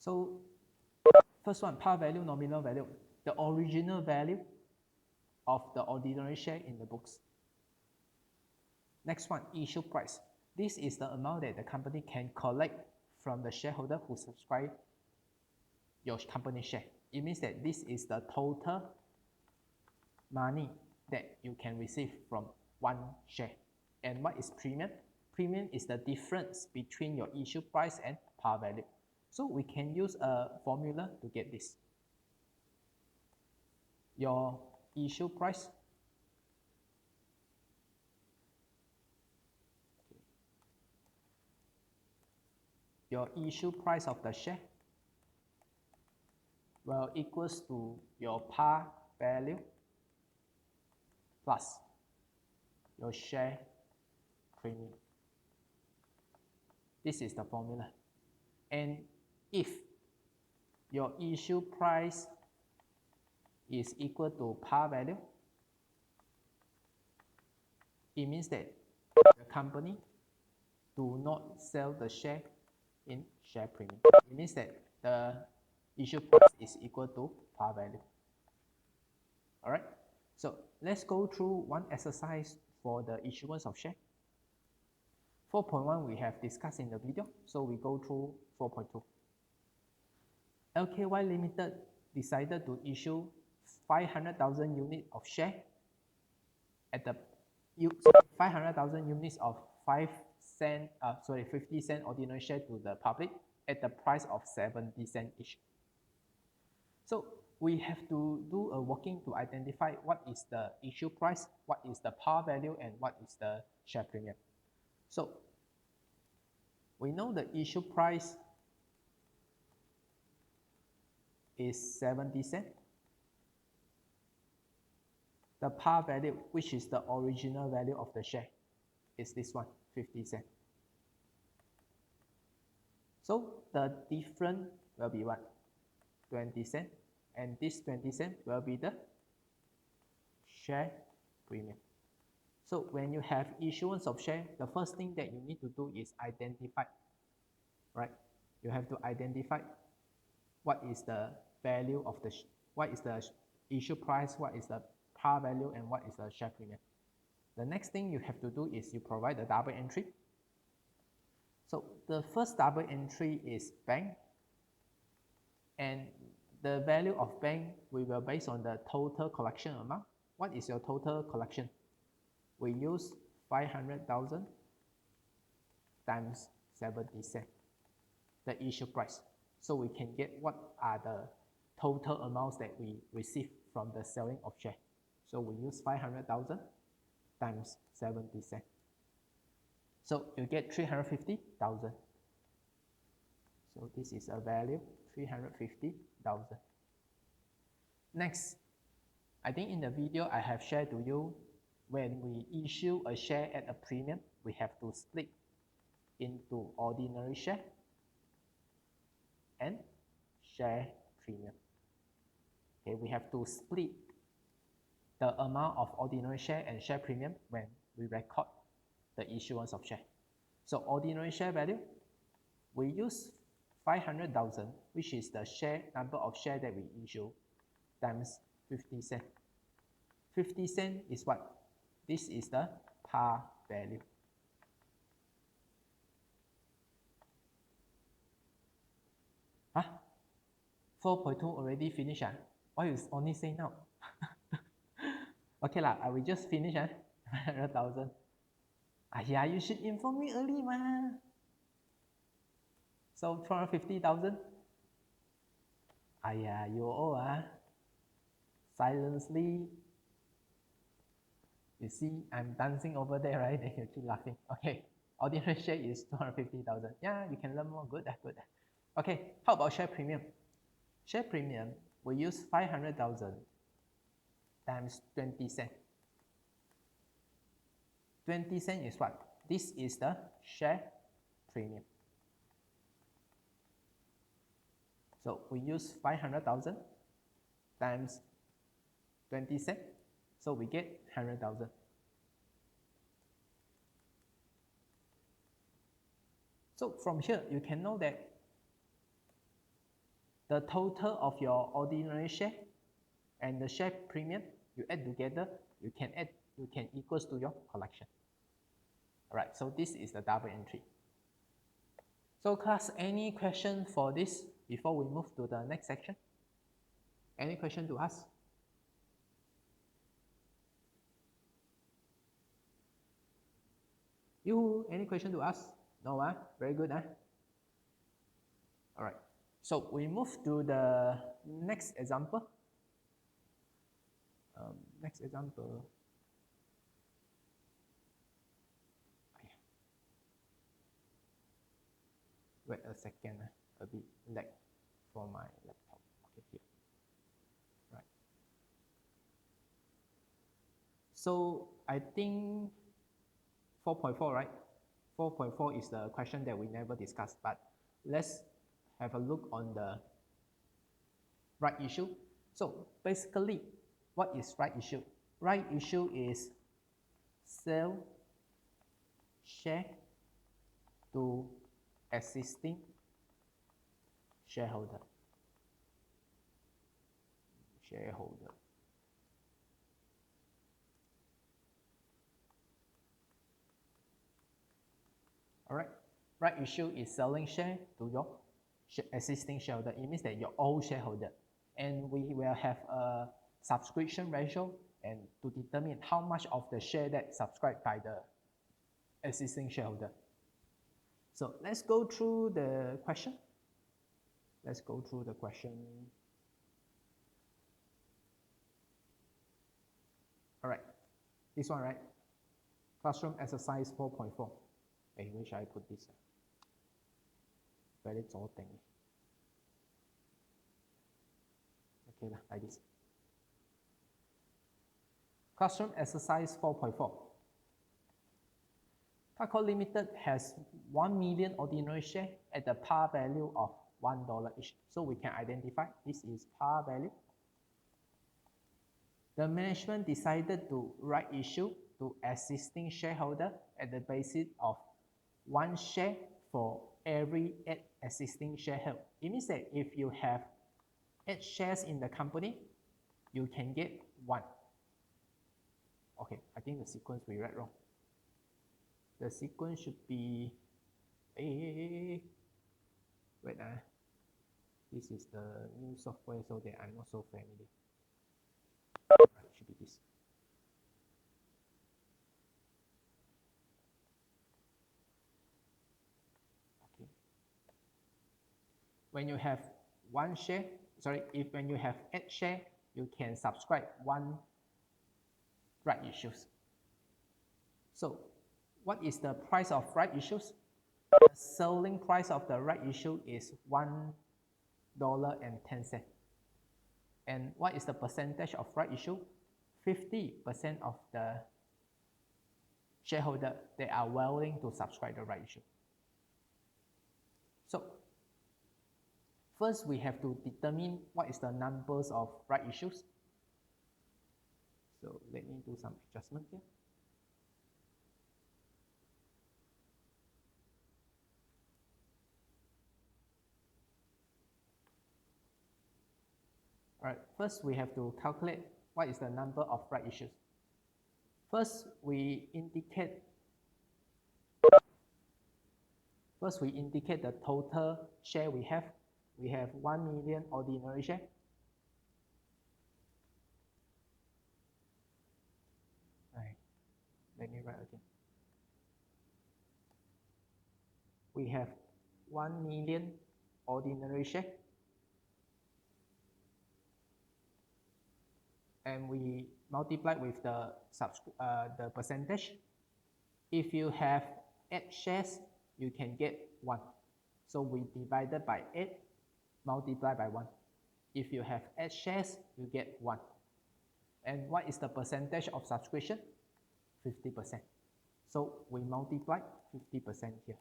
So first one, par value, nominal value, the original value of the ordinary share in the books. Next one, issue price. This is the amount that the company can collect from the shareholder who subscribe your company share. It means that this is the total money that you can receive from one share. And what is premium? Premium is the difference between your issue price and par value. So we can use a formula to get this. Your issue price of the share will equals to your par value plus your share premium. This is the formula. And if your issue price is equal to par value, it means that the company do not sell the share in share premium. It means that the issue price is equal to par value. All right, so let's go through one exercise for the issuance of share. 4.1 we have discussed in the video, so we go through 4.2. LKY Limited decided to issue 500,000 units of share at the 500,000 units of 50 cent ordinary share to the public at the price of 70 cents each. So we have to do a working to identify what is the issue price, what is the par value, and what is the share premium. So we know the issue price is 70 cents. The par value, which is the original value of the share, is this one, 50 cents. So the difference will be what? 20 cents. And this 20 cents will be the share premium. So when you have issuance of share, the first thing that you need to do is identify, right? You have to identify what is the value of the, what is the issue price, what is the par value, and what is the share premium. The next thing you have to do is you provide the double entry. So the first double entry is bank, and the value of bank we will base on the total collection amount. What is your total collection? We use 500,000 times 70 cents, the issue price. So we can get what are the total amounts that we receive from the selling of share. So we use 500,000 times 70 cents. So you get 350,000. So this is a value, 350,000. Next, I think in the video I have shared to you, when we issue a share at a premium, we have to split into ordinary share and share premium. Okay, we have to split the amount of ordinary share and share premium when we record the issuance of share. So ordinary share value, we use 500,000, which is the share number of share that we issue, times 50 cents. 50 cents is what? This is the par value. Huh? 4.2 already finished? Why you only say now? Okay lah, I will just finish 100,000. Yeah, you should inform me early ma. So 250,000. Yeah, you all silently. You see, I'm dancing over there, right? Then you keep laughing. Okay, ordinary share is 250,000. Yeah, you can learn more. Good, good. Okay, how about share premium? Share premium, we use 500,000 times 20 cents. 20 cents is what? This is the share premium. So we use 500,000 times 20 cents. So we get 100,000. So from here, you can know that the total of your ordinary share and the share premium, you add together, you can equals to your collection. All right, so this is the double entry. So class, any question for this before we move to the next section? Any question to ask? Any question to ask? No, very good. All right, so we move to the next example. Next example. Wait a second, a bit lag for my laptop. Okay, here. Right. So I think 4.4, right? 4.4 is the question that we never discussed, but let's have a look on the right issue. So basically, what is right issue? Right issue is sell share to existing shareholder. All right, right issue is selling share to your existing shareholder. It means that your old shareholder, and we will have a subscription ratio and to determine how much of the share that subscribed by the existing shareholder. So let's go through the question. Let's go through the question. All right, this one, right? Classroom exercise 4.4. I wish I put this. Very thing. Okay, like this. Classroom exercise 4.4. Taco Limited has 1 million ordinary share at the par value of $1 each. So we can identify this is par value. The management decided to right issue to existing shareholder at the basis of 1 share for every 8 existing shareholder. It means that if you have 8 shares in the company, you can get 1. Okay, I think the sequence we read wrong. The sequence should be, wait, this is the new software, so that I'm not so familiar. Right, should be this. Okay. When you have 1 share, when you have 8 share, you can subscribe 1 right issues. So what is the price of right issues? The selling price of the right issue is $1.10. And what is the percentage of right issue? 50% of the shareholder, they are willing to subscribe the right issue. So first we have to determine what is the numbers of right issues. So let me do some adjustment here. All right, first we have to calculate what is the number of right issues. First, we indicate the total share we have. We have 1 million ordinary share. Right. Let me write again. We have 1 million ordinary share. And we multiply with the percentage. If you have 8 shares, you can get 1. So we divided by 8, multiply by 1. If you have 8 shares, you get 1. And what is the percentage of subscription? 50%. So we multiply 50% here.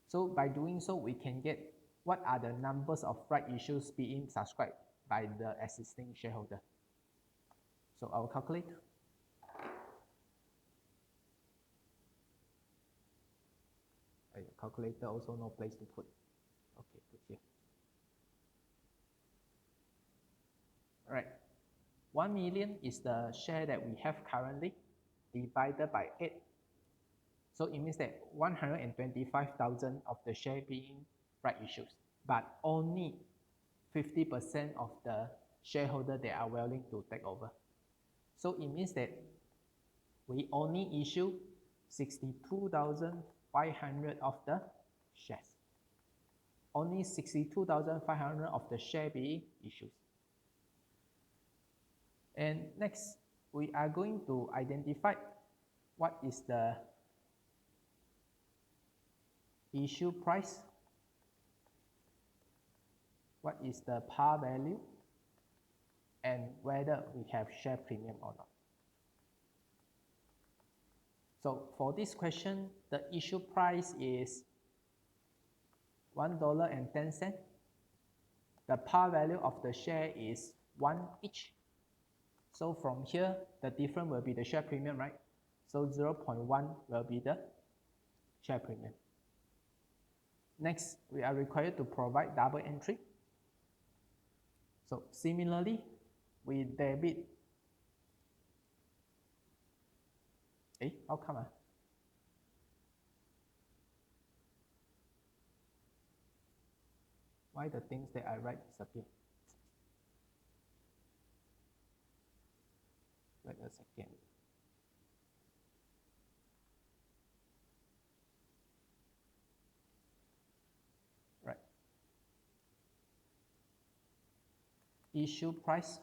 So by doing so, we can get what are the numbers of right issues being subscribed by the existing shareholder. So I will calculate. Calculator also no place to put. Okay, put here. 1 million is the share that we have currently divided by 8. So it means that 125,000 of the share being right issues, but only 50% of the shareholder they are willing to take over. So it means that we only issue 62,500 of the shares. Only 62,500 of the share being issued. And next, we are going to identify what is the issue price, what is the par value, and whether we have share premium or not. So for this question, the issue price is $1.10. The par value of the share is 1 each. So from here, the difference will be the share premium, right? So 0.1 will be the share premium. Next, we are required to provide double entry. So similarly, we debit. How come? Why the things that I write disappear? Wait a second. Right. Issue price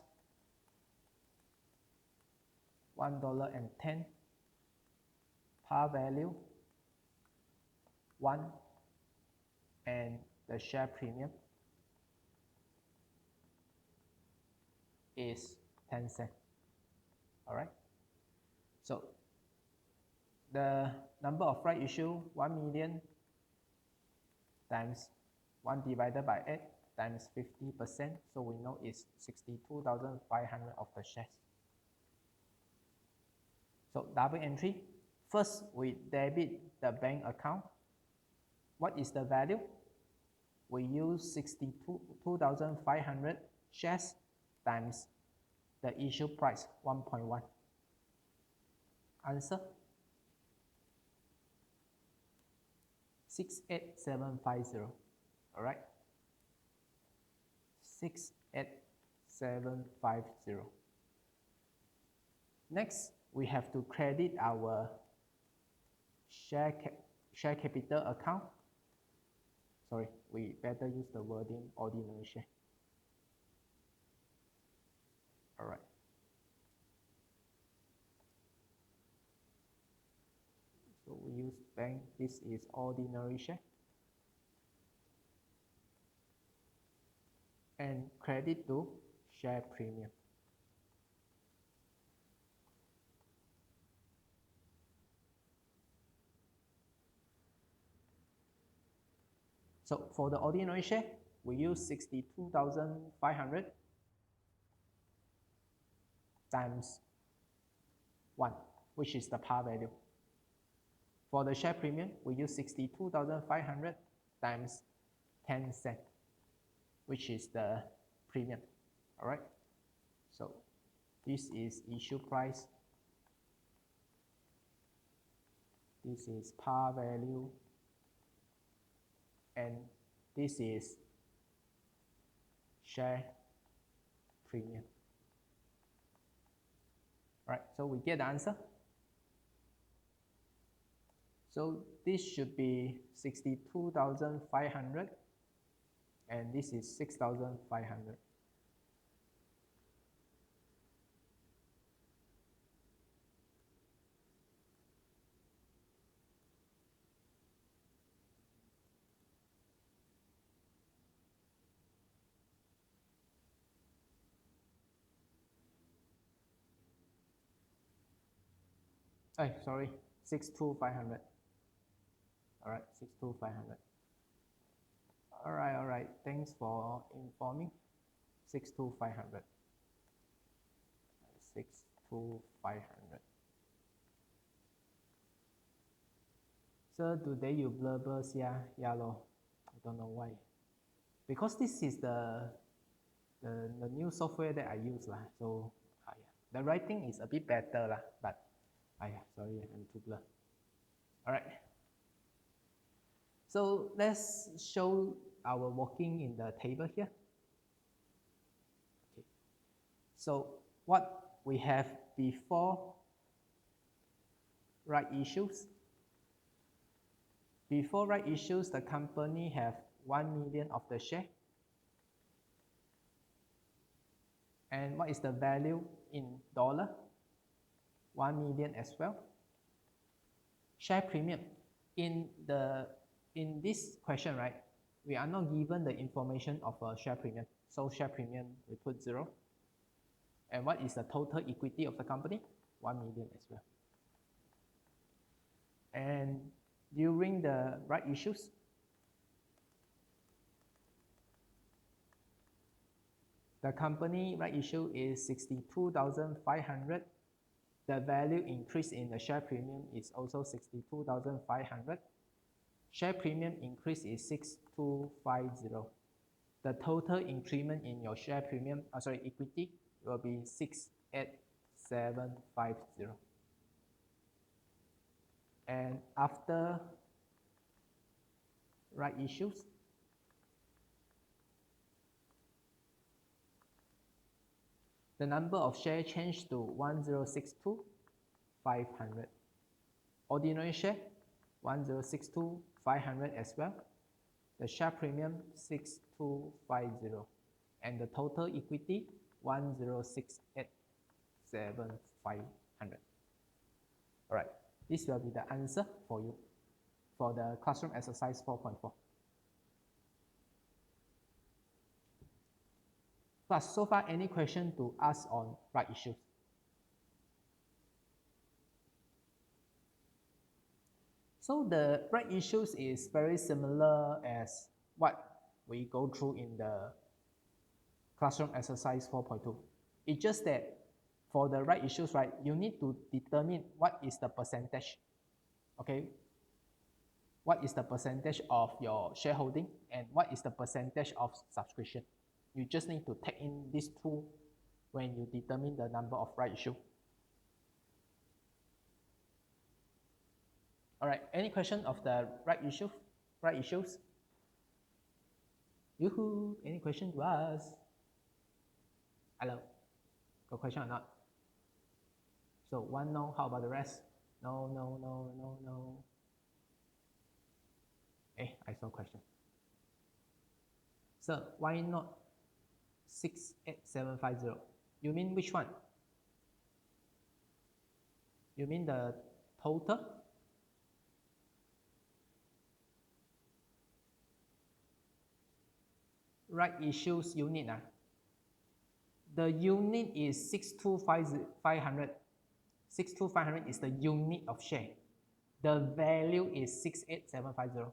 $1.10. Par value 1, and the share premium is 10 cents. All right. So the number of right issue 1 million times 1 divided by 8 times 50%. So we know it's 62,500 of the shares. So double entry. First, we debit the bank account. What is the value? We use 62,500 shares times the issue price 1.1. Answer 68750. All right, 68750. Next, we have to credit our share capital account. Sorry, we better use the wording ordinary share. All right. So we use bank. This is ordinary share. And credit to share premium. So for the ordinary share, we use 62,500 times 1, which is the par value. For the share premium, we use 62,500 times 10 cents, which is the premium. All right. So this is issue price. This is par value. And this is share premium. Right, so we get the answer. So this should be 62,500 and this is 6,500. Sorry, 6,500. All right, 6,500. All right. Thanks for informing. 6,500. 6,500. So today you blurbers, yeah, lor. I don't know why. Because this is the new software that I use lah. So The writing is a bit better lah, but sorry, I'm too blur. All right. So let's show our working in the table here. Okay. So what we have before right issues. Before right issues, the company have 1 million of the share. And what is the value in dollar? 1 million as well. Share premium. In this question, right, we are not given the information of a share premium. So share premium, we put 0. And what is the total equity of the company? 1 million as well. And during the right issues, the company right issue is 62,500. The value increase in the share premium is also 62,500. Share premium increase is 6250. The total increment in your share premium, equity will be 68750. And after right issues, the number of shares changed to 1062,500. Ordinary share 1062,500 as well. The share premium 6250, and the total equity 1068,700. All right, this will be the answer for you for the classroom exercise 4.4. Plus, so far, any question to ask on right issues? So the right issues is very similar as what we go through in the classroom exercise 4.2. It's just that for the right issues, right, you need to determine what is the percentage, okay? What is the percentage of your shareholding and what is the percentage of subscription? You just need to take in these two when you determine the number of right issue. All right, any question of the right issue? Right issues? Yoo-hoo, any question to ask? Hello, got question or not? So one no, how about the rest? No, no, no, no, no. Hey, I saw question. So why not 68750? You mean which one? You mean the total? Right issues unit. The unit is 62,500. 62,500 is the unit of share. The value is 68750.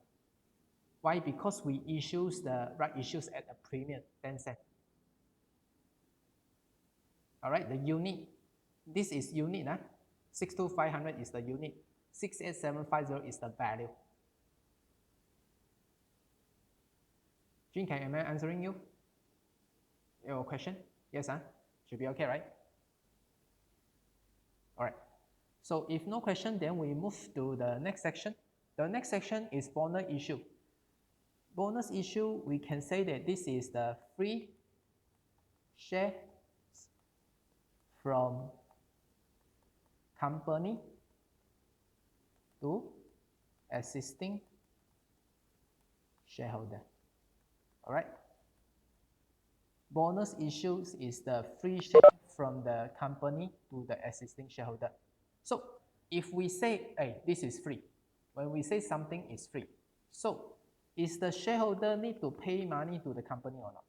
Why? Because we issue the right issues at a premium 10 cents. All right, the unit. This is unit. 62,500 is the unit. 68750 is the value. Jin, am I answering you? Your question? Yes, should be okay, right? All right. So if no question, then we move to the next section. The next section is bonus issue. Bonus issue, we can say that this is the free share from company to existing shareholder. All right. Bonus issues is the free share from the company to the existing shareholder. So if we say, hey, this is free, when we say something is free, so is the shareholder need to pay money to the company or not?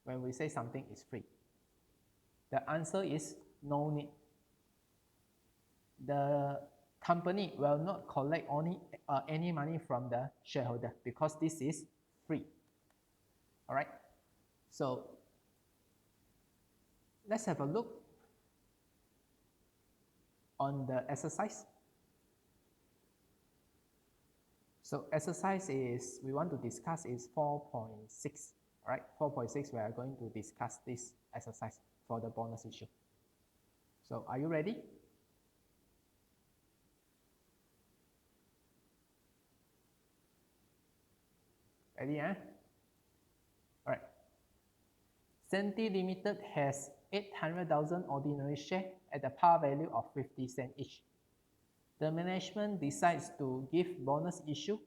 When we say something is free, the answer is no need. The company will not collect any money from the shareholder because this is free. All right. So let's have a look on the exercise. So exercise is, we want to discuss is 4.6. All right, 4.6, we are going to discuss this exercise for the bonus issue. So are you ready? Ready, eh? All right. Senti Limited has 800,000 ordinary shares at a par value of 50 cents each. The management decides to give bonus issue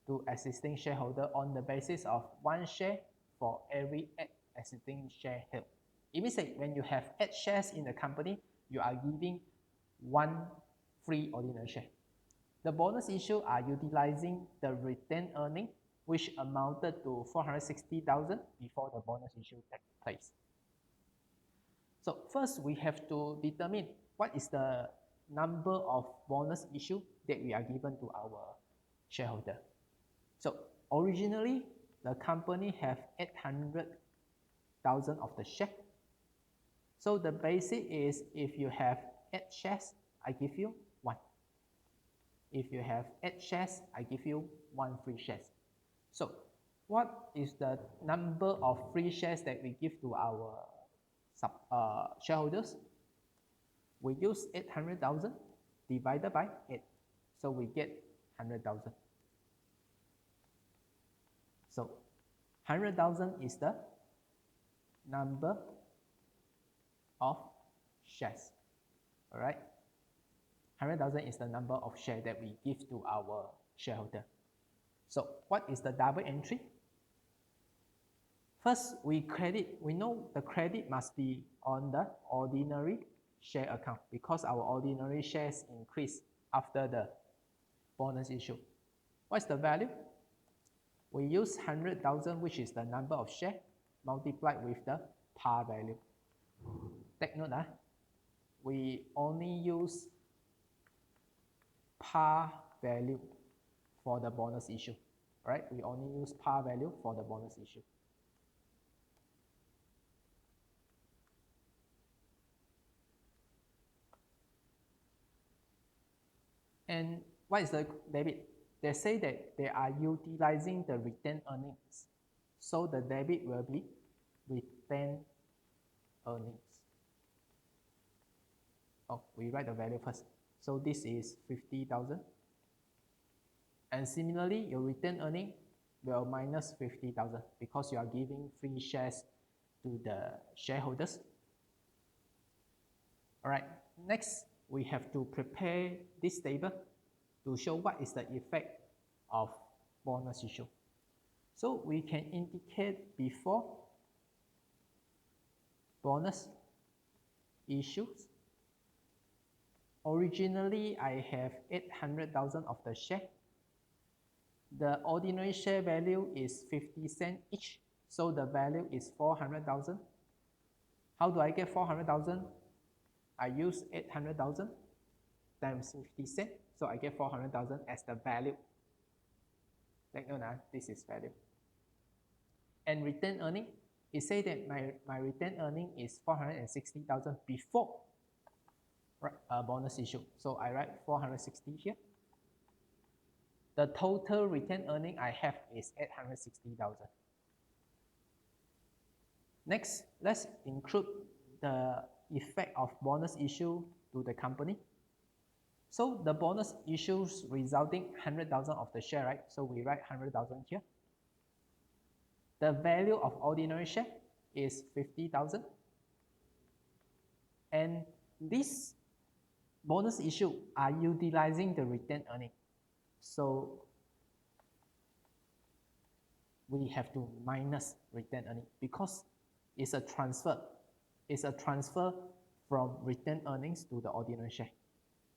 to existing shareholder on the basis of 1 share for every 8 existing share held. It means that when you have 8 shares in the company, you are giving 1 free ordinary share. The bonus issue are utilizing the retained earning, which amounted to 460,000 before the bonus issue takes place. So first, we have to determine what is the number of bonus issue that we are given to our shareholder. So originally, the company have 800,000 of the share. So the basic is if you have 8 shares, I give you 1. If you have 8 shares, I give you 1 free shares. So what is the number of free shares that we give to our shareholders? We use 800,000 divided by 8. So we get 100,000. So 100,000 is the number of shares. All right. 100,000 is the number of shares that we give to our shareholder. So what is the double entry? First, we know the credit must be on the ordinary share account because our ordinary shares increase after the bonus issue. What's the value? We use 100,000, which is the number of shares, multiplied with the par value. Take note, we only use par value for the bonus issue, right? We only use par value for the bonus issue. And what is the debit? They say that they are utilizing the retained earnings. So the debit will be retained earnings. Oh, we write the value first. So this is 50,000. And similarly, your retained earning will minus 50,000 because you are giving free shares to the shareholders. All right, next we have to prepare this table to show what is the effect of bonus issue. So we can indicate before bonus issues. Originally, I have 800,000 of the share. The ordinary share value is 50 cents each, so the value is 400,000. How do I get 400,000? I use 800,000 times 50 cents, so I get 400,000 as the value. Take note, this is value. And retained earning, it says that my retained earning is 460,000 before bonus issue. So I write 460 here. The total retained earning I have is 860,000. Next, let's include the effect of bonus issue to the company. So the bonus issues resulting 100,000 of the share, right? So we write 100,000 here. The value of ordinary share is 50,000. And this bonus issue are utilizing the retained earning. So we have to minus retained earning because it's a transfer. It's a transfer from retained earnings to the ordinary share.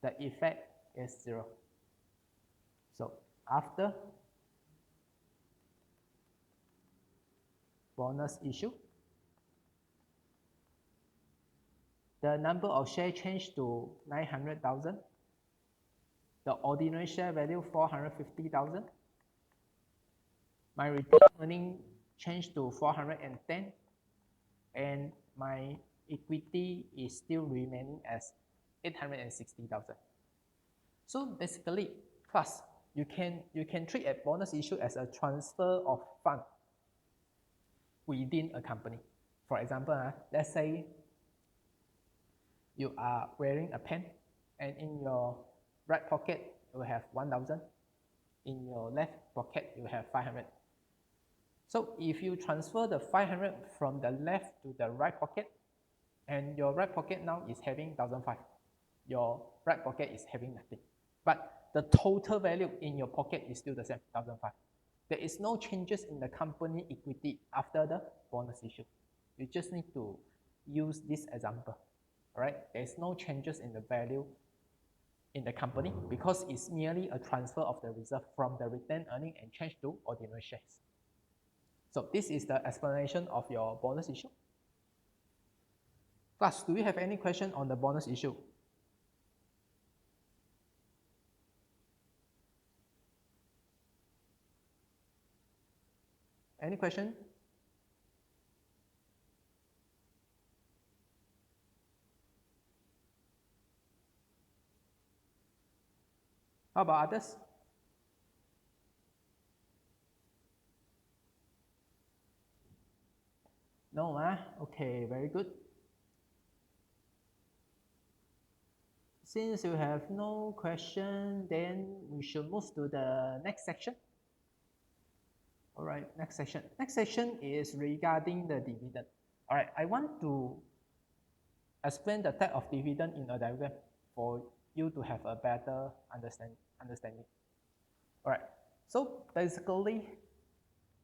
The effect is 0. So after bonus issue, the number of shares changed to 900,000. The ordinary share value 450,000. My retained earning changed to 410, and my equity is still remaining as 860,000. So basically, class, you can treat a bonus issue as a transfer of fund within a company. For example, let's say you are wearing a pen, and in your right pocket you have 1,000, in your left pocket you have 500. So if you transfer the 500 from the left to the right pocket, and your right pocket now is having 1,500, your right pocket is having nothing. But the total value in your pocket is still the same, 1,500. There is no changes in the company equity after the bonus issue. You just need to use this example. All right, there's no changes in the value in the company because it's merely a transfer of the reserve from the retained earning and change to ordinary shares. So this is the explanation of your bonus issue. Class, do you have any question on the bonus issue? Any question? How about others? No, okay, very good. Since you have no question, then we should move to the next section. All right, next section. Next section is regarding the dividend. All right, I want to explain the type of dividend in a diagram for you to have a better understanding. All right, so basically,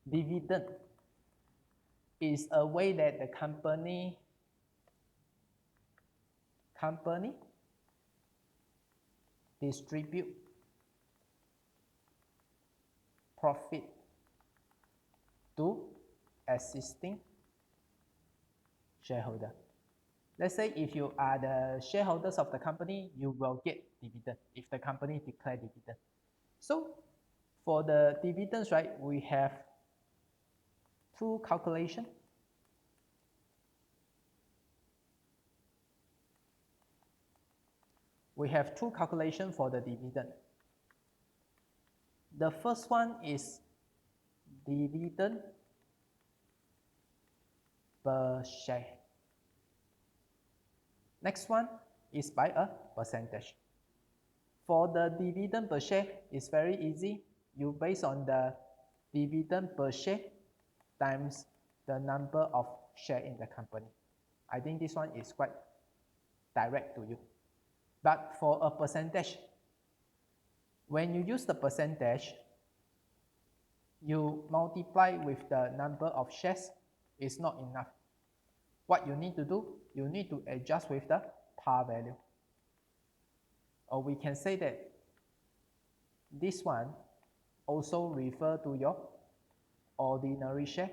dividend is a way that the company distribute profit to existing shareholder. Let's say if you are the shareholders of the company, you will get dividend if the company declare dividend. So for the dividends, right, we have two calculations. We have two calculations for the dividend. The first one is dividend per share. Next one is by a percentage. For the dividend per share, it's very easy. You base on the dividend per share times the number of share in the company. I think this one is quite direct to you. But for a percentage, when you use the percentage, you multiply with the number of shares is not enough. What you need to do, you need to adjust with the par value. Or we can say that this one also refer to your ordinary share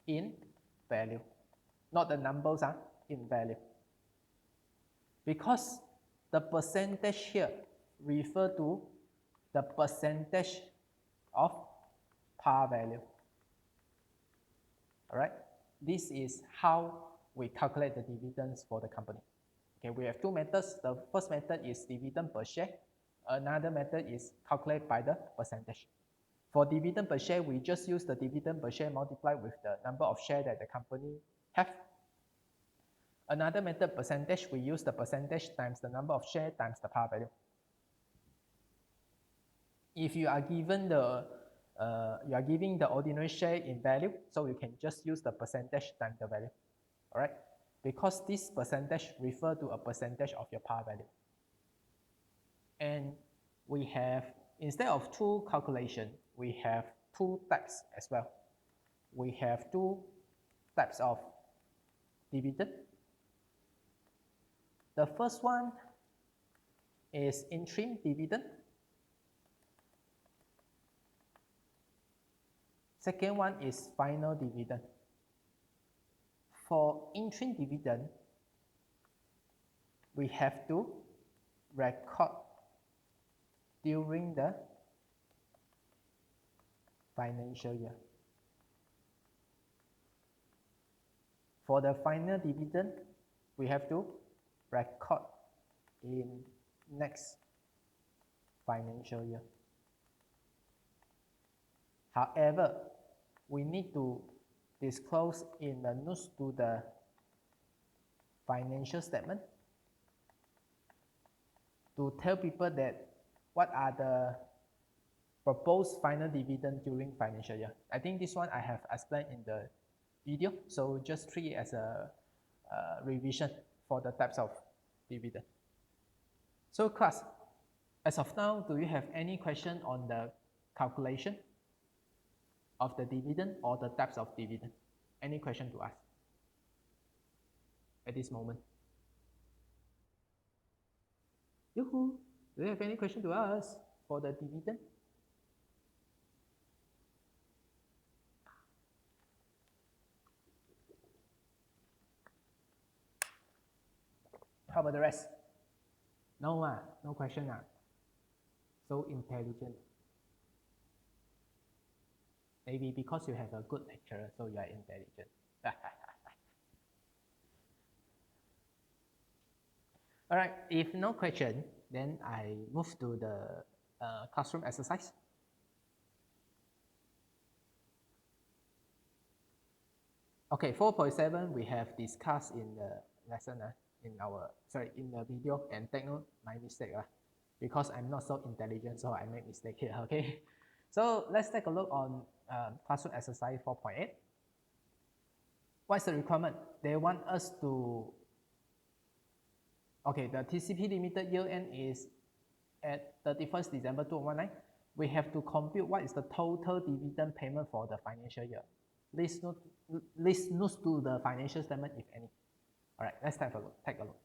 in value, not the numbers are in value. Because the percentage here refer to the percentage of par value. All right, this is how we calculate the dividends for the company. Okay, we have two methods. The first method is dividend per share. Another method is calculate by the percentage. For dividend per share, we just use the dividend per share multiplied with the number of shares that the company have. Another method, percentage, we use the percentage times the number of shares times the par value. If you are given giving the ordinary share in value, so you can just use the percentage times the value. All right, because this percentage refer to a percentage of your par value. And we have, instead of two calculations, we have two types as well. We have two types of dividend. The first one is interim dividend. Second one is final dividend. For interim dividend, we have to record during the financial year. For the final dividend, we have to record in next financial year. However, we need to disclose in the notes to the financial statement to tell people that what are the proposed final dividend during financial year. I think this one I have explained in the video, so just treat it as a revision for the types of dividend. So class, as of now, do you have any question on the calculation of the dividend or the types of dividend? Any question to ask at this moment? Yoo-hoo! Do you have any question to ask for the dividend? How about the rest? No, no question. So intelligent. Maybe because you have a good lecturer, so you are intelligent. All right, if no question, then I move to the classroom exercise. Okay, 4.7 we have discussed in the lesson, in the video, and take note my mistake, because I'm not so intelligent, so I make mistake here, okay? So let's take a look on classroom exercise 4.8. What's the requirement? They want us to, okay, the TCP limited year end is at 31st December 2019. We have to compute what is the total dividend payment for the financial year. List notes to the financial statement, if any. All right, let's take a look.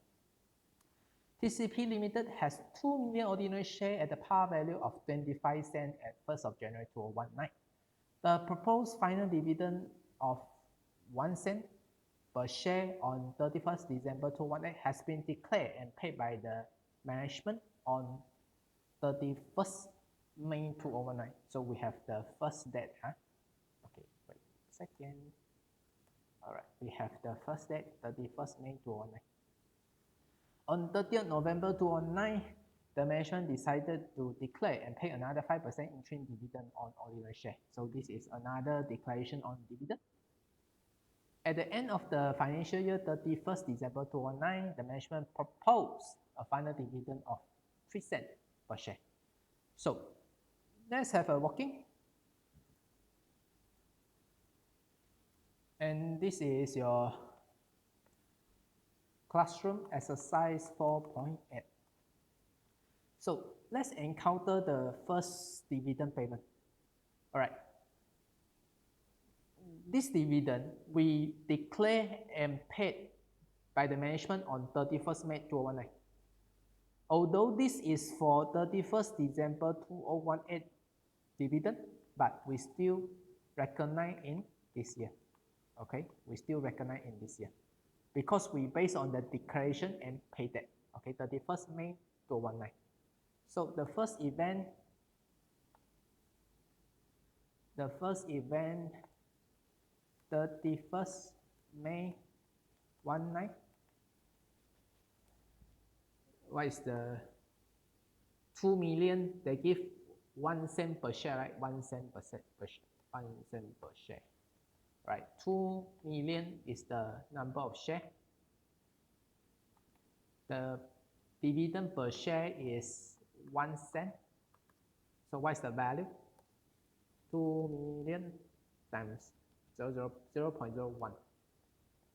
TCP Limited has 2 million ordinary shares at the par value of 25 cents at 1st of January 2019. The proposed final dividend of 1 cent per share on 31st December 2018 has been declared and paid by the management on 31st May 2019. So we have the first date. Okay, wait a second. All right, we have the first date, 31st May 2019. On 30th November 2019, the management decided to declare and pay another 5% interim dividend on ordinary share. So this is another declaration on dividend. At the end of the financial year, 31st December 2019, the management proposed a final dividend of 3 cents per share. So let's have a working. And this is your classroom exercise 4.8. So let's encounter the first dividend payment. All right. This dividend we declare and paid by the management on 31st May 2019. Although this is for 31st December 2018 dividend, but we still recognize in this year. Okay, we still recognize in this year because we based on the declaration and pay that. Okay, 31st May 2019. So the first event, 31st May 2019. What is the 2 million? They give 1 cent per share, right? 1 cent per share. 1 cent per share. Right, 2 million is the number of shares. The dividend per share is 1 cent. So what is the value? 2 million times 0.01.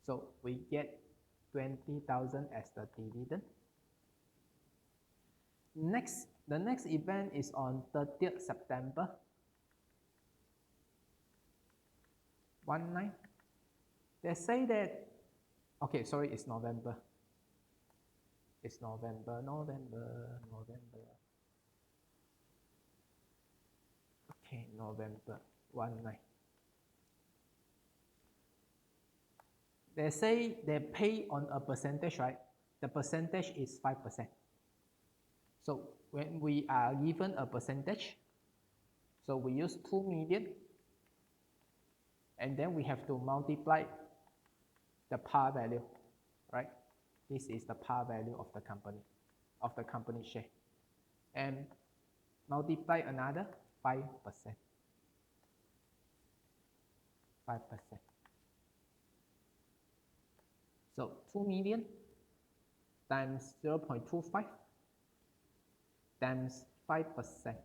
So we get 20,000 as the dividend. The next event is on 30th September 2019. They say that, okay, sorry, it's November. It's November. Okay, November 2019. They say they pay on a percentage, right? The percentage is 5%. So when we are given a percentage, so we use 2 million, and then we have to multiply the par value, right? This is the par value of the company share, and multiply another 5%. So 2 million times 0.25 times 5%.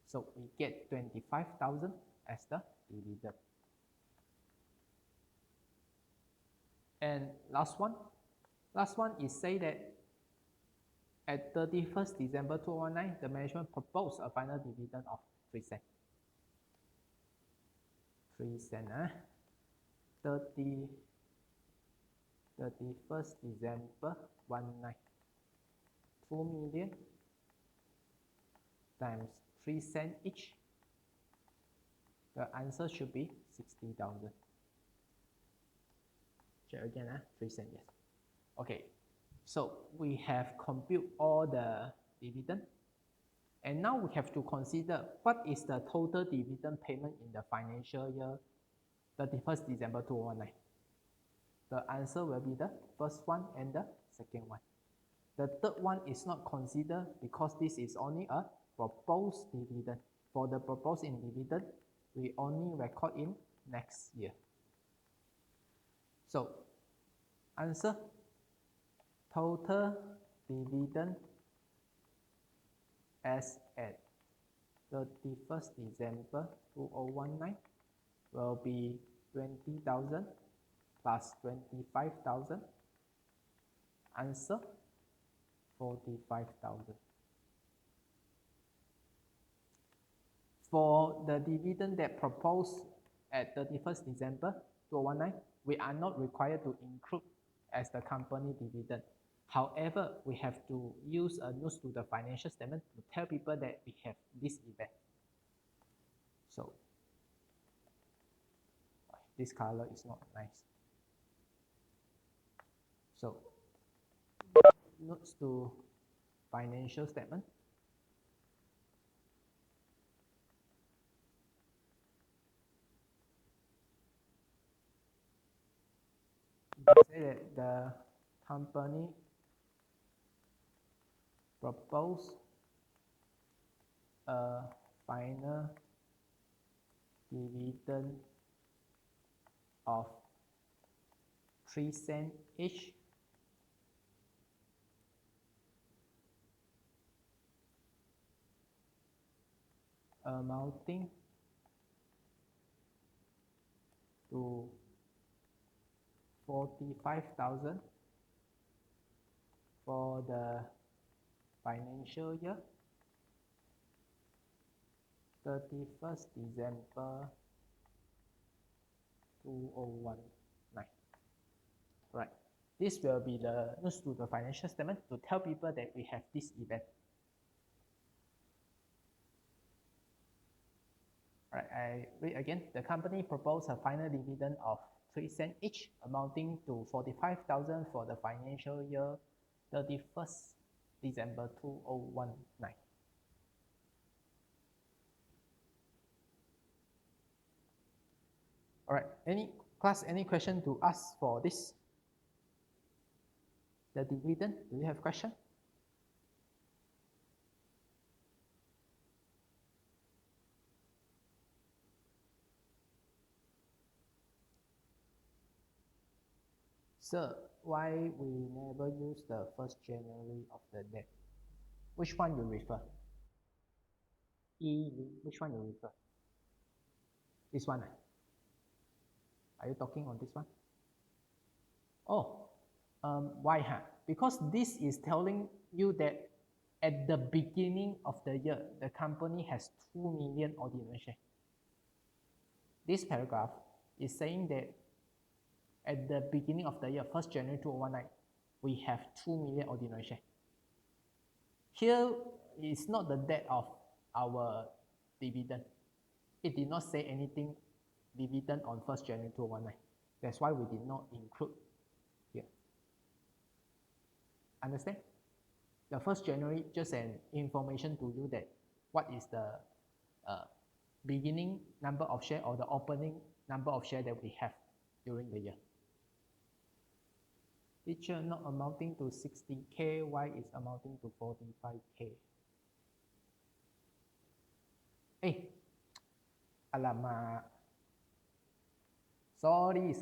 So we get 25,000 as the dividend. And last one is say that at 31st December 2019, the management proposed a final dividend of 3 cents. 3 cents, 31st December 19, 2 million times 3 cents each. The answer should be 60,000. Check again, 3 cents, yes. Okay, so we have compute all the dividend. And now we have to consider what is the total dividend payment in the financial year 31st December 2019. The answer will be the first one and the second one. The third one is not considered because this is only a proposed dividend. For the proposed in dividend, we only record in next year. So, answer, total dividend as at 31st December 2019 will be 20,000 plus 25,000. Answer, 45,000. For the dividend that proposed at 31st December 2019, we are not required to include as the company dividend. However, we have to use a note to the financial statement to tell people that we have this event. So, this color is not nice. So, notes to financial statement. Say that the company proposed a final dividend of 3 cents each amounting to 45,000 for the financial year 31st December 2019. Right. This will be the notes to the financial statement to tell people that we have this event. Right, I read again. The company proposed a final dividend of 3 cents each, amounting to 45,000 for the financial year 31st December 2019. All right, any question to ask for this? The dividend, do you have question? Sir, why we never use the 1st January of the date? Which one you refer? Which one you refer? This one? Are you talking on this one? Oh, why? Because this is telling you that at the beginning of the year, the company has 2 million ordinary shares. This paragraph is saying that at the beginning of the year, 1st January 2019, we have 2 million ordinary shares. Here is not the date of our dividend. It did not say anything dividend on 1st January 2019. That's why we did not include here. Understand? The 1st January just an information to you that what is the beginning number of share or the opening number of share that we have during the year. Teacher, not amounting to 60K, why is amounting to 45K? Hey, alamak. Sorry.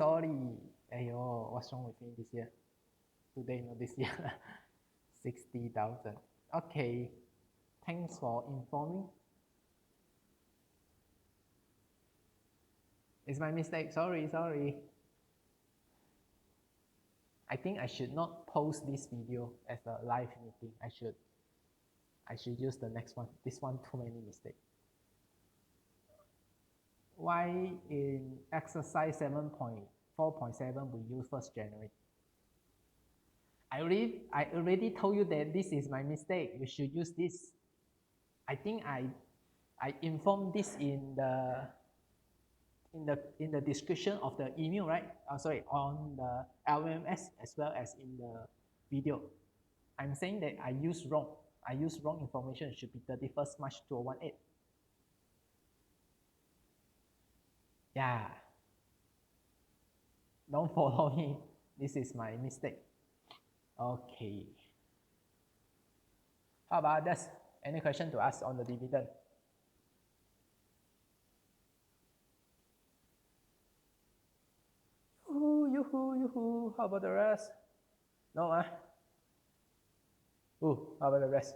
Ayo, what's wrong with me this year? Today, not this year. 60,000. Okay, thanks for informing. It's my mistake, sorry. I think I should not post this video as a live meeting. I should use the next one. This one too many mistakes. Why in exercise 7.4.7 we use 1st January? I already told you that this is my mistake. You should use this. I think I informed this in the description of the email, right? On the LMS as well as in the video. I'm saying that I use wrong information. It should be 31st March 2018. Yeah. Don't follow me. This is my mistake. Okay. How about this? Any question to ask on the dividend? Yoo-hoo. How about the rest? No, how about the rest?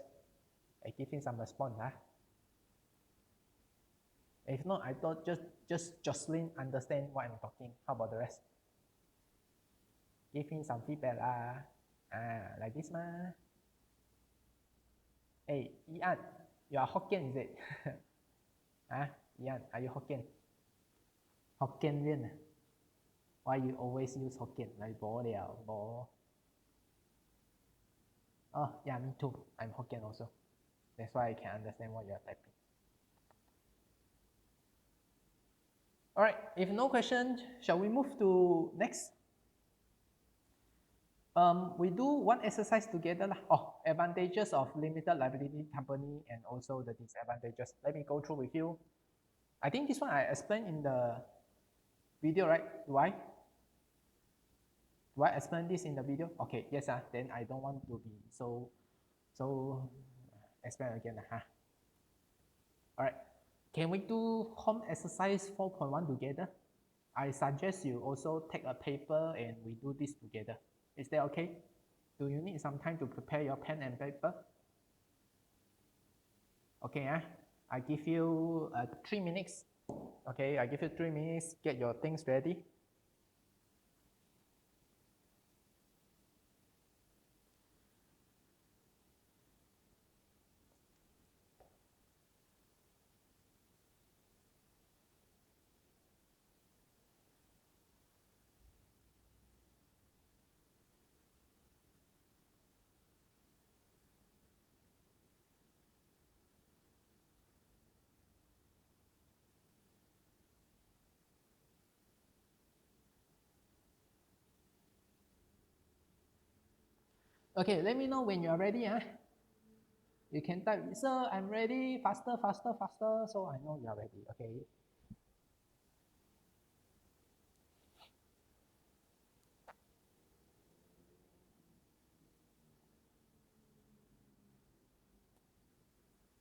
I give him some response, If not, I thought just Jocelyn understand what I'm talking. How about the rest? Give him some feedback, like this, Hey, Ian, you are Hokkien, is it? Ian, are you Hokkien? Hokkien Lin. Why you always use Hokkien? Like bo liao, bo. Oh, yeah, me too. I'm Hokkien also. That's why I can understand what you're typing. All right, if no question, shall we move to next? We do one exercise together. Advantages of limited liability company and also the disadvantages. Let me go through with you. I think this one I explained in the video, right? Do I explain this in the video? Okay, yes, then I don't want to be so explain again. All right, can we do home exercise 4.1 together? I suggest you also take a paper and we do this together. Is that okay? Do you need some time to prepare your pen and paper? Okay, I give you 3 minutes. Okay, I give you 3 minutes, get your things ready. Okay, let me know when you are ready. You can type, sir, I'm ready, faster. So I know you are ready, okay?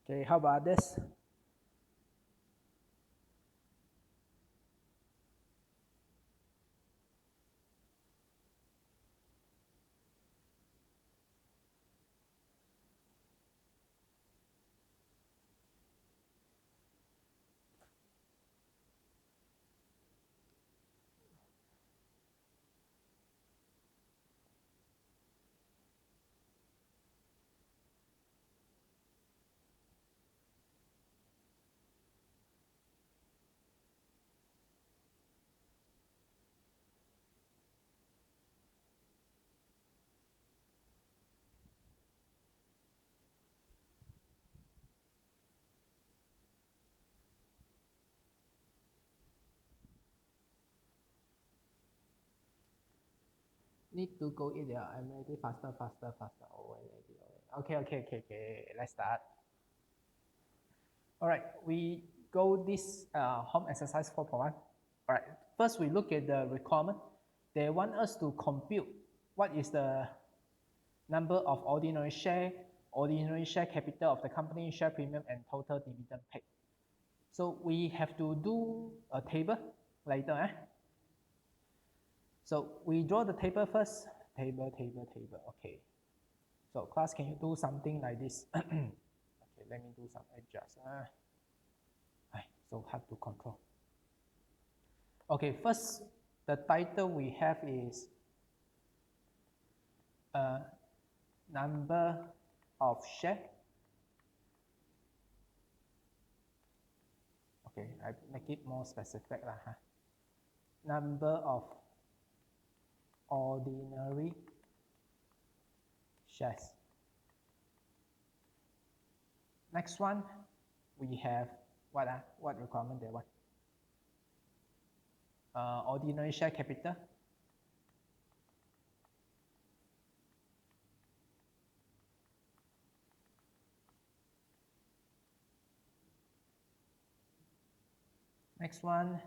Okay, how about this? Need to go eat, I'm ready, faster. Oh, ready. Okay, let's start. All right, we go this home exercise 4.1. All right, first we look at the requirement. They want us to compute what is the number of ordinary share capital of the company, share premium, and total dividend paid. So we have to do a table later. So we draw the table first. Table. Okay. So class, can you do something like this? Okay, let me do some adjust. So hard to control. Okay, first, the title we have is number of share. Okay, I make it more specific lah. Number of ordinary shares. Next one, we have what requirement they want? Ordinary share capital. Next one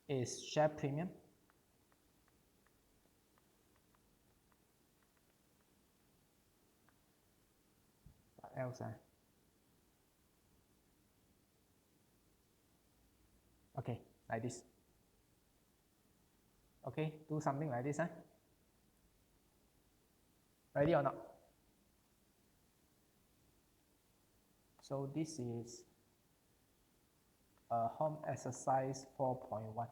is share premium. What else? Okay, like this. Okay, do something like this. Ready or not? So this is home exercise 4.1.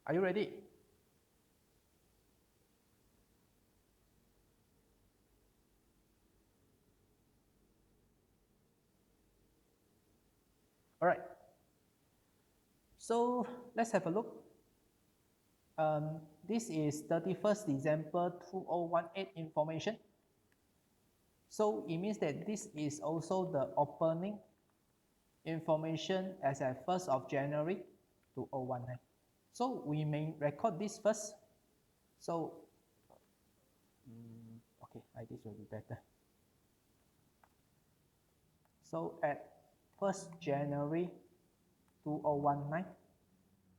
Are you ready? All right. So let's have a look. This is 31st December 2018 information. So it means that this is also the opening information as at 1st of January 2019. So we may record this first. So, okay, like this will be better. So at 1st January 2019,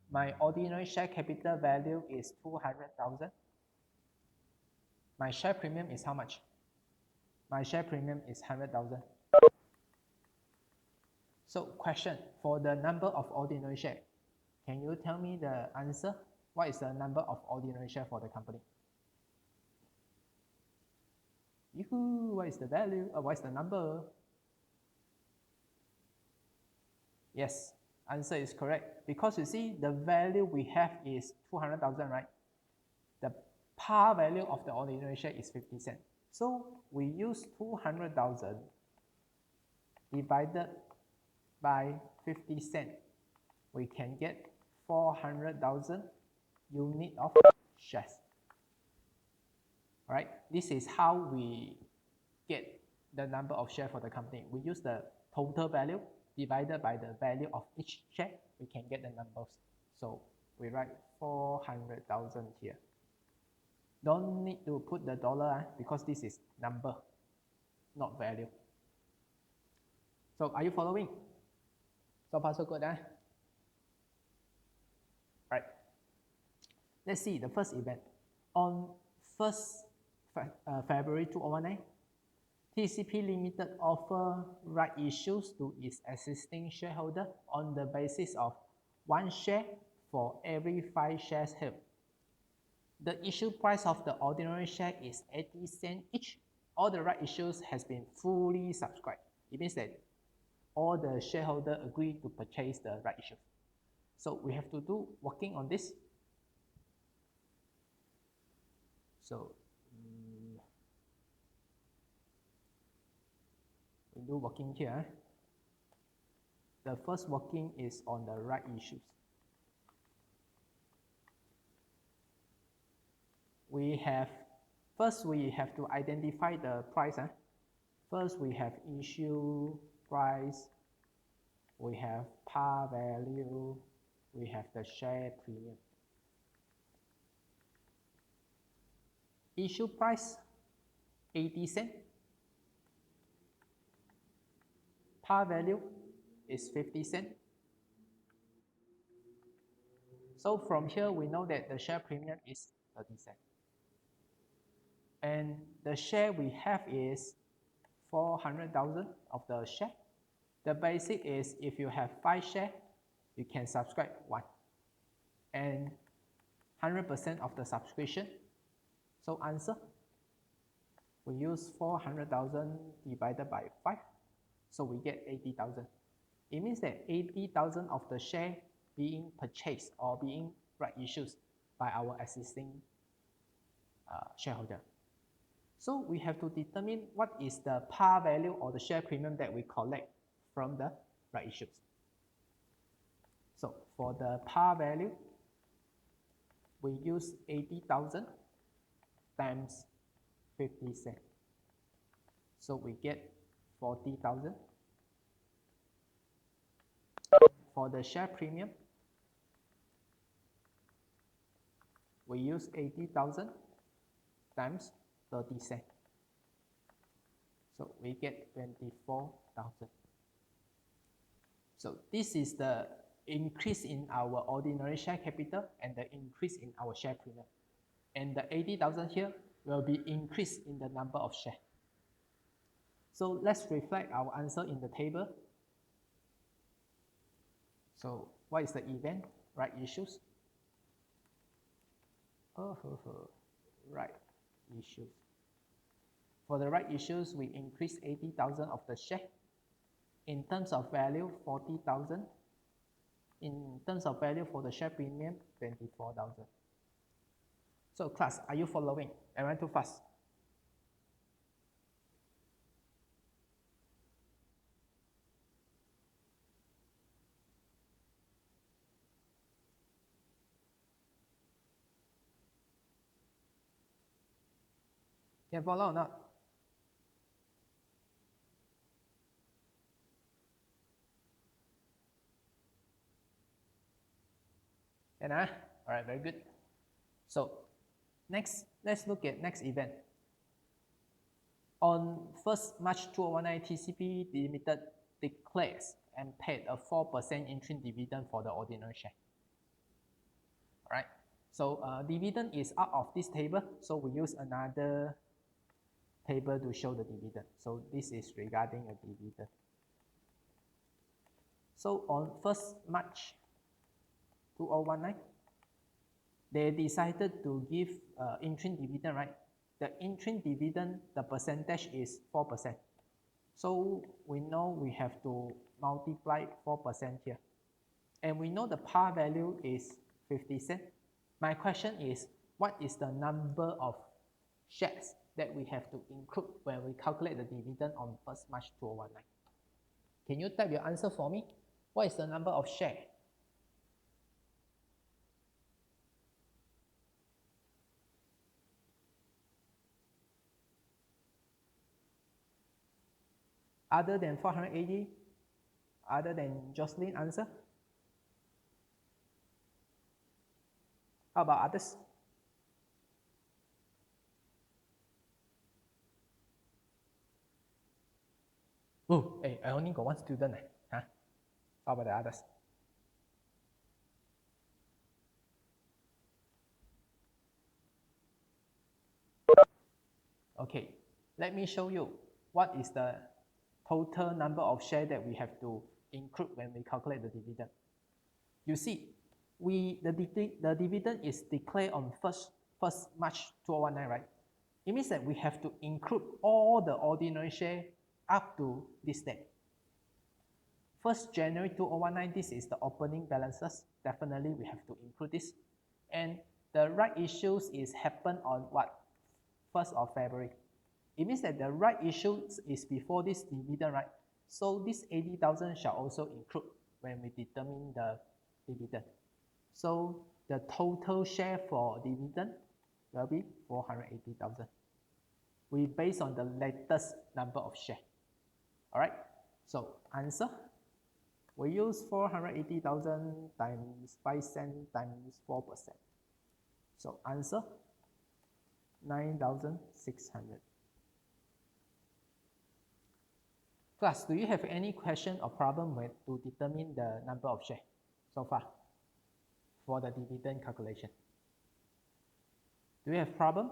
my ordinary share capital value is 200,000. My share premium is how much? My share premium is 100,000. So question, for the number of ordinary share, can you tell me the answer? What is the number of ordinary share for the company? Yoo-hoo, what is the value? What is the number? Yes, answer is correct. Because you see, the value we have is 200,000, right? The par value of the ordinary share is 50 cents. So we use 200,000 divided by 50 cents. We can get 400,000 unit of shares. All right, this is how we get the number of shares for the company. We use the total value divided by the value of each share. We can get the numbers. So we write 400,000 here. Don't need to put the dollar because this is number, not value. So are you following? So far so good. Right. Let's see the first event. On 1st February 2019, TCP Limited offer right issues to its existing shareholder on the basis of 1 share for every 5 shares held. The issue price of the ordinary share is 80 cents each. All the right issues has been fully subscribed. It means that all the shareholders agree to purchase the right issue. So we have to do working on this. So we do working here. The first working is on the right issues. first we have to identify the price. First we have issue price, we have par value, we have the share premium. Issue price 80 cents. Par value is 50 cents. So from here we know that the share premium is 30 cents. And the share we have is 400,000 of the share. The basic is if you have 5 shares, you can subscribe 1. And 100% of the subscription. So answer, we use 400,000 divided by 5. So we get 80,000. It means that 80,000 of the share being purchased or being right issued by our existing shareholder. So we have to determine what is the par value or the share premium that we collect from the right issues. So for the par value, we use 80,000 times 50 cents. So we get 40,000. For the share premium, we use 80,000 times 30 cents. So we get 24,000. So this is the increase in our ordinary share capital and the increase in our share premium. And the 80,000 here will be increased in the number of shares. So let's reflect our answer in the table. So what is the event? Right issues. Right issues. For the right issues, we increase 80,000 of the share. In terms of value, 40,000. In terms of value for the share premium, 24,000. So class, are you following? Am I too fast? Can you follow or not? Can I? All right, very good. So next, let's look at next event. On 1st March 2019, TCP Limited declares and paid a 4% interim dividend for the ordinary share. All right. So dividend is out of this table, so we use another table to show the dividend. So this is regarding a dividend. So on 1st March 2019, they decided to give interim dividend, right? The interim dividend, the percentage is 4%. So we know we have to multiply 4% here. And we know the par value is 50 cents. My question is, what is the number of shares that we have to include when we calculate the dividend on 1st March 2019? Can you type your answer for me? What is the number of shares? Other than 480, other than Jocelyn's answer? How about others? Oh, hey, I only got one student. Huh? How about the others? Okay, let me show you what is the total number of shares that we have to include when we calculate the dividend. You see, the dividend is declared on 1st March 2019, right? It means that we have to include all the ordinary shares up to this date. 1st January 2019, this is the opening balances. Definitely we have to include this. And the right issues is happen on what? 1st of February. It means that the right issue is before this dividend, right? So this 80,000 shall also include when we determine the dividend. So the total share for dividend will be 480,000. We based on the latest number of shares. All right, so answer, we use 480,000 times 5 cents times 4%. So answer, 9,600. Class, do you have any question or problem with to determine the number of shares so far for the dividend calculation? Do you have problem?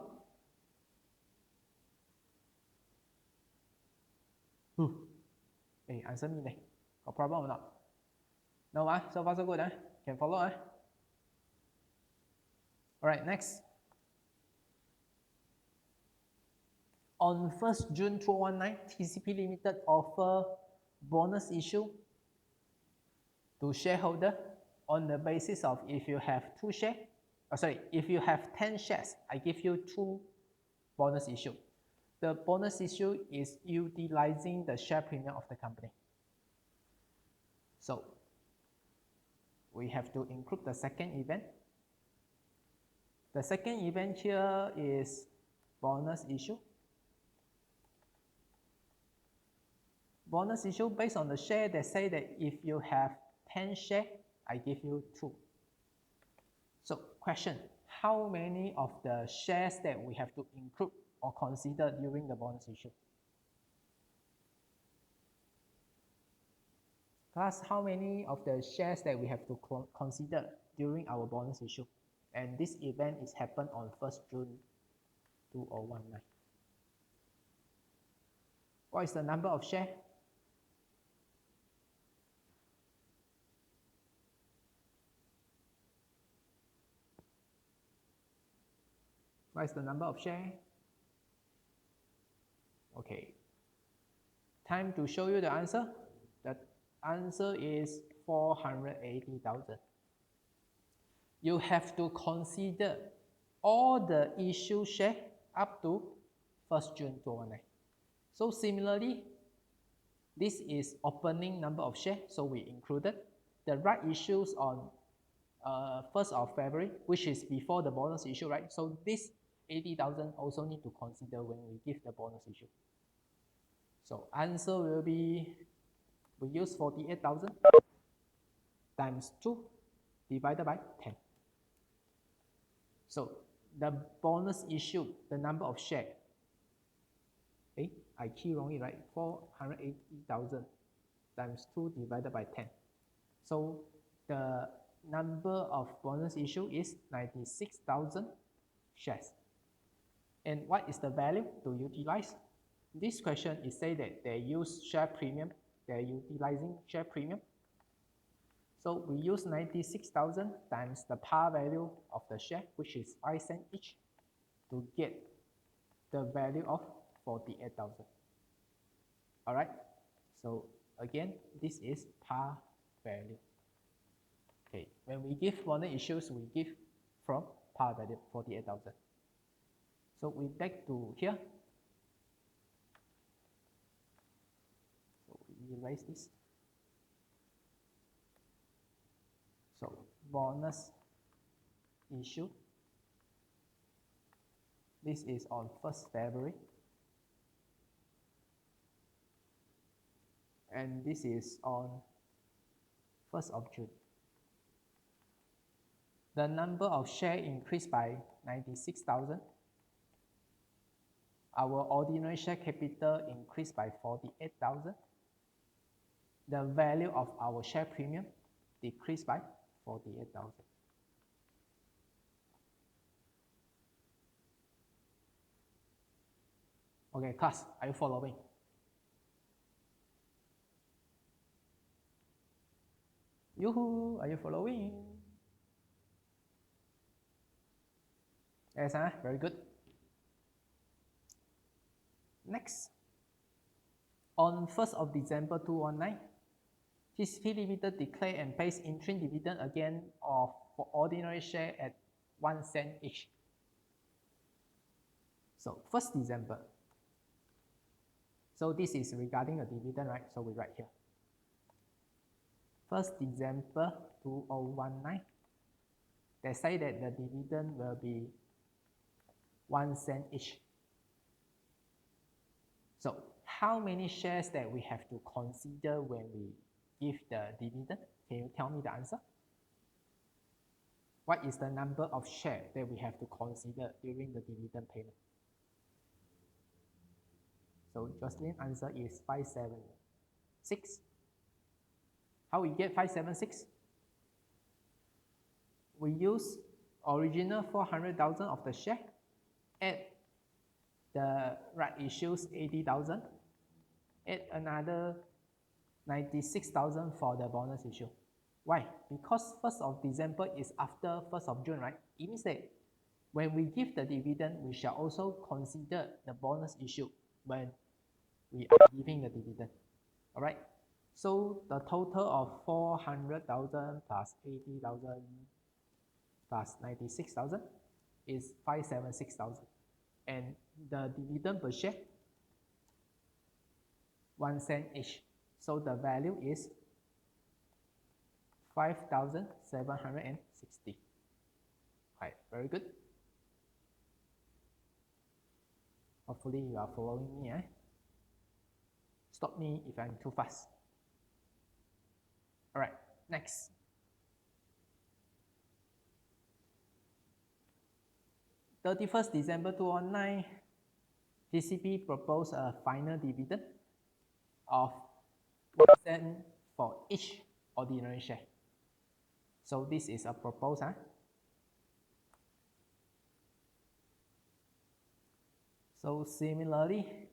Hey, answer me there. Got problem or not? No, so far so good, can follow. All right, next. On 1st June 2019, TCP Limited offer bonus issue to shareholder on the basis of if you have if you have 10 shares, I give you 2 bonus issue. The bonus issue is utilizing the share premium of the company. So we have to include the second event. The second event here is bonus issue. Bonus issue based on the share that say that if you have 10 shares, I give you 2. So question, how many of the shares that we have to include or consider during the bonus issue? Class, how many of the shares that we have to consider during our bonus issue? And this event is happened on 1st June 2019. What is the number of shares? What is the number of shares? Okay. Time to show you the answer. The answer is 480,000. You have to consider all the issue share up to 1st June 2019. So similarly, this is opening number of shares, so we included the right issues on 1st of February, which is before the bonus issue, right? So this 80,000 also need to consider when we give the bonus issue. So answer will be, we use 48,000 times 2 divided by 10. So the bonus issue, the number of shares, I key wrongly, right? 480,000 times 2 divided by 10. So the number of bonus issue is 96,000 shares. And what is the value to utilize? This question is say that they use share premium, they're utilizing share premium. So we use 96,000 times the par value of the share, which is 5 cents each, to get the value of 48,000. All right, so again, this is par value. Okay, when we give bonus issues, we give from par value 48,000. So we back to here. So we erase this. So bonus issue. This is on 1st February. And this is on 1st of June. The number of shares increased by 96,000. Our ordinary share capital increased by 48,000. The value of our share premium decreased by 48,000. Okay, class, are you following? Yoo-hoo, are you following? Yes, very good. Next, on 1st of December 2019, TCP Limited declared and pays interim dividend again for ordinary share at 1 cent each. So 1st December. So this is regarding a dividend, right? So we write here. 1st December 2019. They say that the dividend will be 1 cent each. So how many shares that we have to consider when we give the dividend? Can you tell me the answer? What is the number of shares that we have to consider during the dividend payment? So Jocelyn's answer is 576. How we get 576? We use original 400,000 of the share, add the right issues 80,000, add another 96,000 for the bonus issue. Why? Because 1st of December is after 1st of June, right? It means that when we give the dividend, we shall also consider the bonus issue when we are giving the dividend. All right. So the total of 400,000 plus 80,000 plus 96,000 is 576,000. And the dividend per share, 1 cent each. So the value is 5,760. Right, very good. Hopefully you are following me. Stop me if I'm too fast. All right, next. December 31st, 2019, TCB proposed a final dividend of 1 cent for each ordinary share. So this is a proposal. So similarly,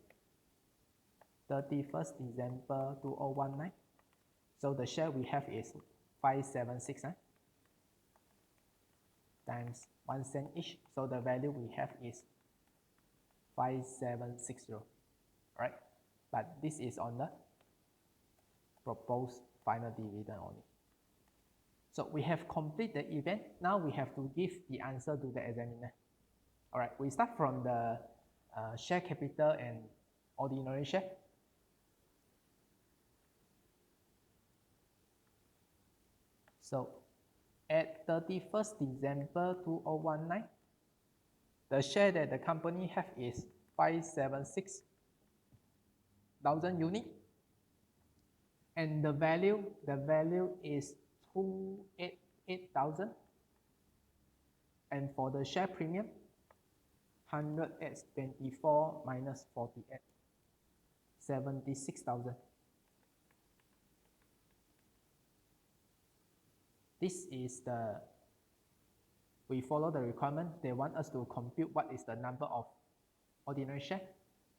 31st December 2019, so the share we have is 576 times 1 cent each. So the value we have is 5760, right? But this is on the proposed final dividend only. So we have completed the event. Now we have to give the answer to the examiner. All right, we start from the share capital and ordinary share. So at 31st December 2019, the share that the company have is 576,000 units, and the value is 288,000, and for the share premium, 124 minus 48, 76,000. This is we follow the requirement. They want us to compute what is the number of ordinary share,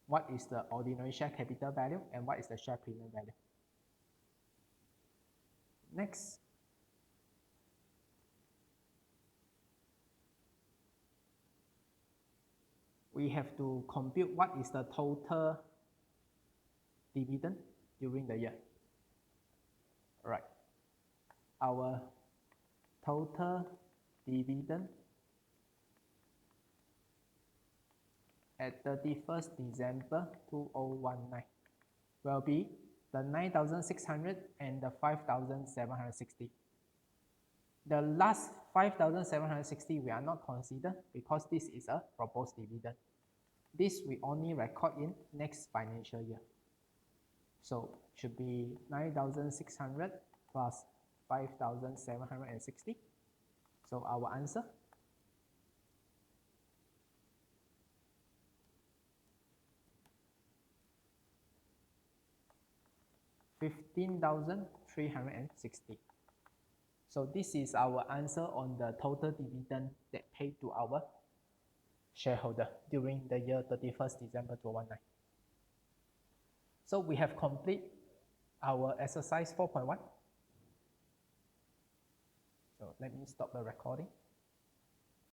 what is the ordinary share capital value, and what is the share premium value. Next. We have to compute what is the total dividend during the year. All right. Our total dividend at 31st December 2019 will be the 9,600 and the 5,760. The last 5,760 we are not considered because this is a proposed dividend. This we only record in next financial year. So should be 9,600 plus 5,760. So our answer, $15,360. So this is our answer on the total dividend that paid to our shareholder during the year 31st December 2019. So we have completed our exercise 4.1. So let me stop the recording.